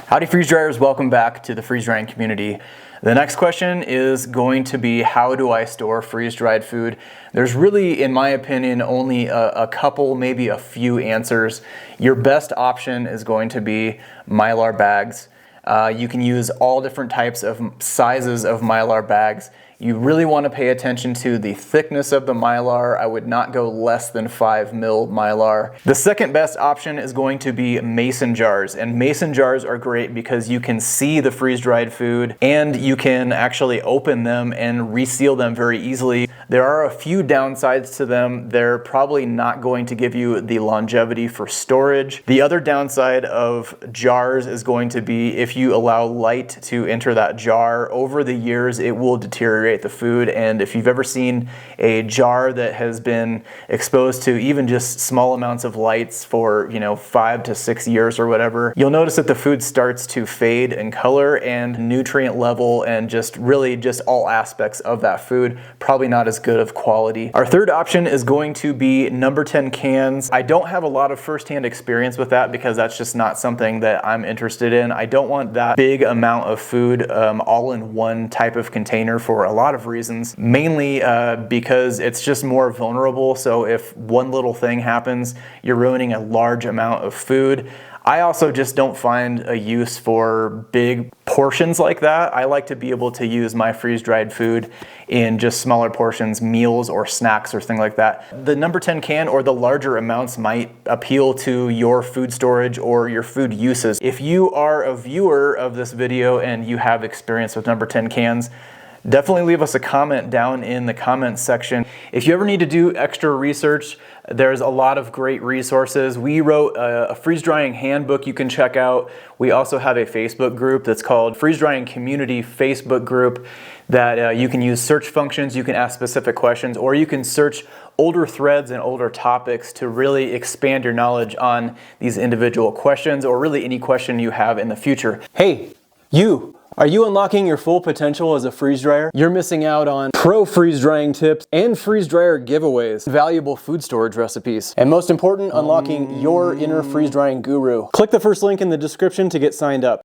Howdy freeze dryers, welcome back to the freeze drying community. The next question is going to be, how do I store freeze dried food? There's really, in my opinion, only a couple, maybe a few answers. Your best option is going to be Mylar bags. You can use all different types of sizes of Mylar bags. You really want to pay attention to the thickness of the Mylar. I would not go less than 5 mil Mylar. The second best option is going to be mason jars, and mason jars are great because you can see the freeze-dried food and you can actually open them and reseal them very easily. There are a few downsides to them. They're probably not going to give you the longevity for storage. The other downside of jars is going to be if you allow light to enter that jar, over the years it will deteriorate the food. And if you've ever seen a jar that has been exposed to even just small amounts of lights for 5 to 6 years or whatever, you'll notice that the food starts to fade in color and nutrient level, and just all aspects of that food probably not as good of quality. Our third option is going to be number 10 cans. I don't have a lot of firsthand experience with that because that's just not something that I'm interested in. I don't want that big amount of food all in one type of container for a lot of reasons, mainly because it's just more vulnerable. So if one little thing happens, you're ruining a large amount of food. I also just don't find a use for big portions like that. I like to be able to use my freeze-dried food in just smaller portions, meals or snacks or things like that. The number 10 can or the larger amounts might appeal to your food storage or your food uses. If you are a viewer of this video and you have experience with number 10 cans, definitely leave us a comment down in the comments section. If you ever need to do extra research, there's a lot of great resources. We wrote a freeze drying handbook you can check out. We also have a Facebook group that's called Freeze Drying Community Facebook group that you can use search functions. You can ask specific questions, or you can search older threads and older topics to really expand your knowledge on these individual questions, or really any question you have in the future. Hey, you! Are you unlocking your full potential as a freeze dryer? You're missing out on pro freeze drying tips and freeze dryer giveaways, valuable food storage recipes, and most important, unlocking your inner freeze drying guru. Click the first link in the description to get signed up.